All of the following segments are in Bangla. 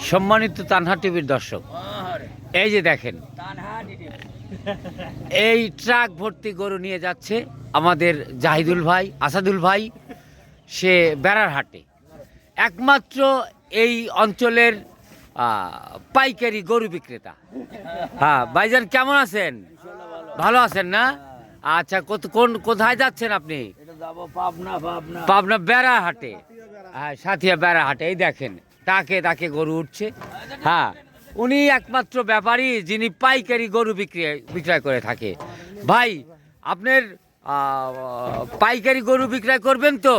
সম্মানিত তানহা টিভির দর্শক, এই যে দেখেন, এই ট্রাক ভর্তি গরু নিয়ে যাচ্ছে আমাদের জাহিদুল ভাই, আসাদুল ভাই। সে বেড়ার হাটে একমাত্র এই অঞ্চলের পাইকারি গরু বিক্রেতা। হ্যাঁ ভাইজান, কেমন আছেন? ভালো আছেন না? আচ্ছা, কোথায় যাচ্ছেন আপনি? পাবনা বেড়া হাটে। হ্যাঁ, সাথিয়া বেড়া হাটে। এই দেখেন, তাকে গরু উঠছে। হ্যাঁ, উনি একমাত্র ব্যাপারী যিনি পাইকারি গরু বিক্রয় করে থাকে। ভাই, আপনার পাইকারি গরু বিক্রয় করবেন তো?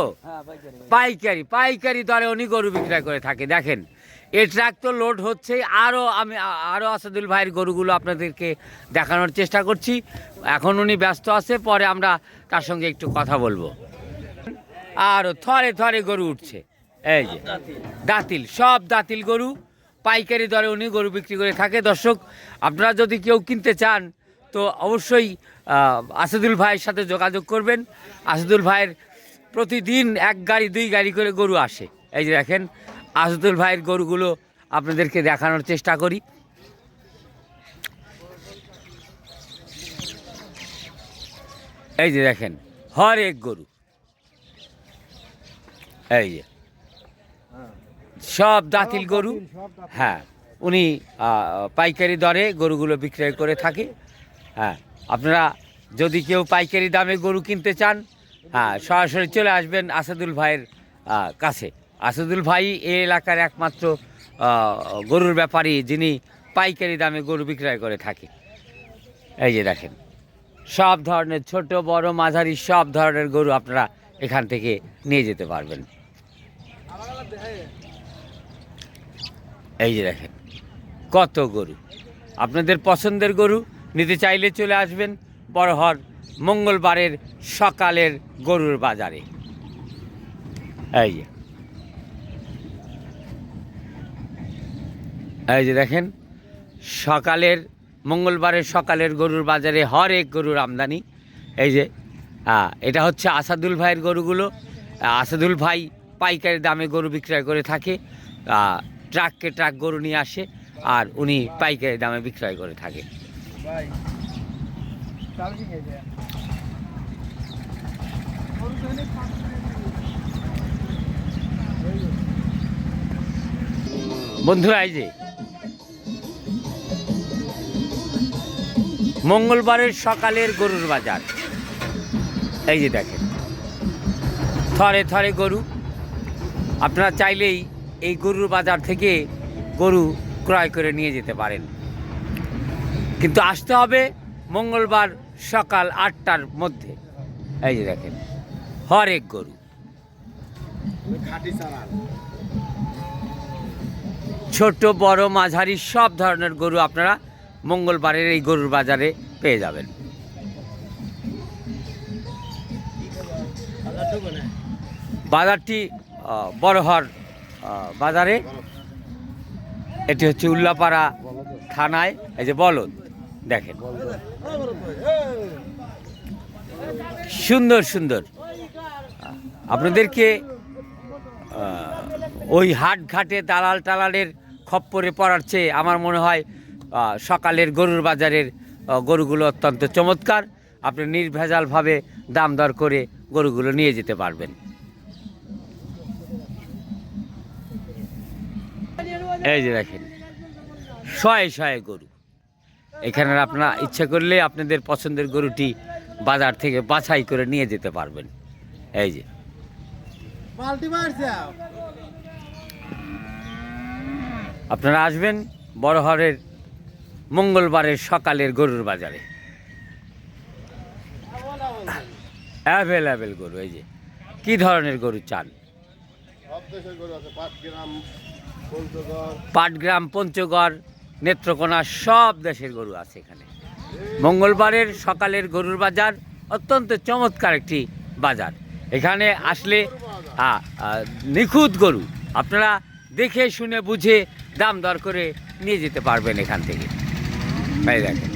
পাইকারি দরে উনি গরু বিক্রয় করে থাকে। দেখেন, এই ট্রাক তো লোড হচ্ছে। আরও আসাদুল ভাইয়ের গরুগুলো আপনাদেরকে দেখানোর চেষ্টা করছি। এখন উনি ব্যস্ত আছে, পরে আমরা তার সঙ্গে একটু কথা বলবো। আরও থরে গরু উঠছে। এই যে দাঁতিল, সব দাঁতিল গরু পাইকারি দরে উনি গরু বিক্রি করে থাকে। দর্শক, আপনারা যদি কেউ কিনতে চান তো অবশ্যই আসাদুল ভাইয়ের সাথে যোগাযোগ করবেন। আসাদুল ভাইয়ের প্রতিদিন 1 গাড়ি 2 গাড়ি করে গরু আসে। এই যে দেখেন, আসাদুল ভাইয়ের গরুগুলো আপনাদেরকে দেখানোর চেষ্টা করি। এই যে দেখেন, হরেক গরু, এই যে সব দাঁতিল গরু। হ্যাঁ, উনি পাইকারি দরে গরুগুলো বিক্রয় করে থাকে। হ্যাঁ, আপনারা যদি কেউ পাইকারি দামে গরু কিনতে চান, হ্যাঁ, সরাসরি চলে আসবেন আসাদুল ভাইয়ের কাছে। আসাদুল ভাই এই এলাকার একমাত্র গরুর ব্যাপারী যিনি পাইকারি দামে গরু বিক্রয় করে থাকে। এই যে দেখেন, সব ধরনের ছোট বড় মাঝারি সব ধরনের গরু আপনারা এখান থেকে নিয়ে যেতে পারবেন। এই যে দেখেন, কত গরু। আপনাদের পছন্দের গরু নিতে চাইলে চলে আসবেন বড়হর মঙ্গলবারের সকালের গরুর বাজারে। এই যে দেখেন, মঙ্গলবারের সকালের গরুর বাজারে হরেক গরুর আমদানি। এই যে এটা হচ্ছে আসাদুল ভাইয়ের গরুগুলো। আসাদুল ভাই পাইকারি দামে গরু বিক্রয় করে থাকে। ট্রাক গরু নিয়ে আসে, আর উনি পাইকারি দামে বিক্রয় করে থাকে। বন্ধুরা, এই যে মঙ্গলবারের সকালের গরুর বাজার। এই যে দেখেন, থরে গরু। আপনারা চাইলেই এই গরুর বাজার থেকে গরু ক্রয় করে নিয়ে যেতে পারেন, কিন্তু আসতে হবে মঙ্গলবার সকাল 8টার মধ্যে। এই যে দেখেন, হরেক গরু, ছোট বড় মাঝারি সব ধরনের গরু আপনারা মঙ্গলবারের এই গরুর বাজারে পেয়ে যাবেন। বাজারটি বড়হর বাজারে। এটি হচ্ছে উল্লাপাড়া থানায়। এই যে বলদ দেখেন, সুন্দর। আপনাদেরকে ওই হাটঘাটে দালালের খপ্পরে পড়ার চেয়ে আমার মনে হয় সকালের গরুর বাজারের গরুগুলো অত্যন্ত চমৎকার। আপনি নির্ভেজালভাবে দাম দর করে গরুগুলো নিয়ে যেতে পারবেন। এই যে দেখেন, শয়ে গরু। এখানে আপনারা ইচ্ছা করলে আপনাদের পছন্দের গরুটি বাজার থেকে বাছাই করে নিয়ে যেতে পারবেন। এই যে আপনারা আসবেন বড়হরের মঙ্গলবারের সকালের গরুর বাজারে। অ্যাভেলেবেল গরু। এই যে কি ধরনের গরু চান? পাটগ্রাম, পঞ্চগড়, নেত্রকোনা সব দেশের গরু আছে এখানে। মঙ্গলবারের সকালের গরুর বাজার অত্যন্ত চমৎকার একটি বাজার। এখানে আসলে নিখুঁত গরু আপনারা দেখে শুনে বুঝে দাম দর করে নিয়ে যেতে পারবেন এখান থেকে। ভাই দেখেন,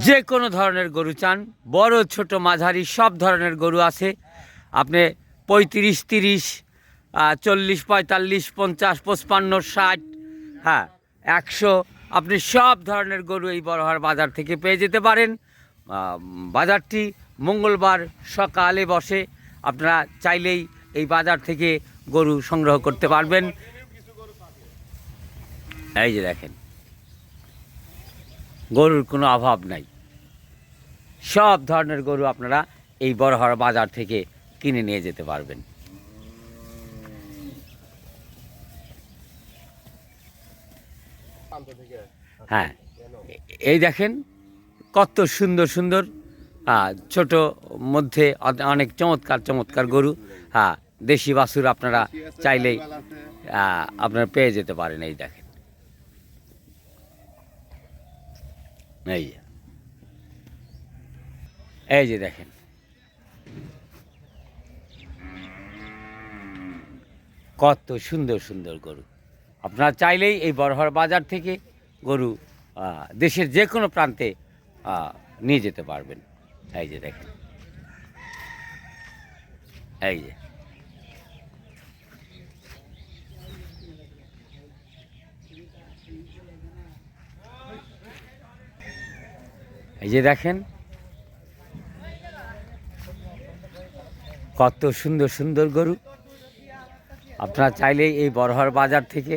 যে কোনো ধরনের গরু চান, বড় ছোট মাঝারি সব ধরনের গরু আছে। আপনি 35, 30, 40, 45, 50, 55, 60, হ্যাঁ 100, আপনি সব ধরনের গরু এই বড়হার বাজার থেকে পেয়ে যেতে পারেন। বাজারটি মঙ্গলবার সকালে বসে। আপনারা চাইলেই এই বাজার থেকে গরু সংগ্রহ করতে পারবেন। এই যে দেখেন, গরুর কোনো অভাব নাই। সব ধরনের গরু আপনারা এই বড়হার বাজার থেকে কিনে নিয়ে যেতে পারবেন। হ্যাঁ, এই দেখেন কত সুন্দর সুন্দর ছোট মধ্যে অনেক চমৎকার চমৎকার গরু। হ্যাঁ, দেশি বাছুর আপনারা চাইলেই আপনারা পেয়ে যেতে পারেন। এই দেখেন, এই যে দেখেন কত সুন্দর সুন্দর গরু। আপনারা চাইলেই এই বড়হার বাজার থেকে গরু দেশের যে কোনো প্রান্তে নিয়ে যেতে পারবেন। এই যে দেখেন, এই যে দেখেন কত সুন্দর সুন্দর গরু। আপনারা চাইলেই এই বড়হার বাজার থেকে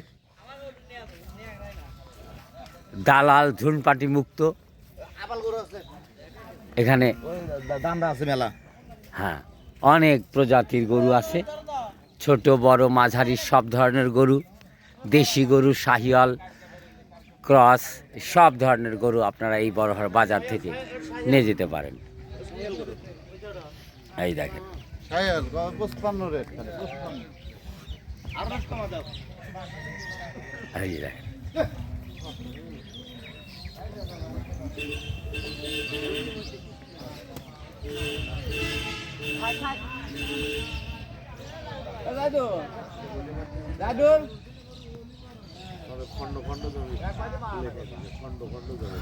দালাল ঝুনপাটি মুক্ত এখানে দামরা আছে মেলা। হ্যাঁ, অনেক প্রজাতির গরু আছে, ছোট বড় মাঝারি সব ধরনের গরু, দেশি গরু, শাহিওয়াল, ক্রস, সব ধরনের গরু আপনারা এই বড়হার বাজার থেকে নিয়ে যেতে পারেন। এই দেখেন, এই যে দেখেন খন্ড খন্ড জমি, খন্ড খন্ড জমি।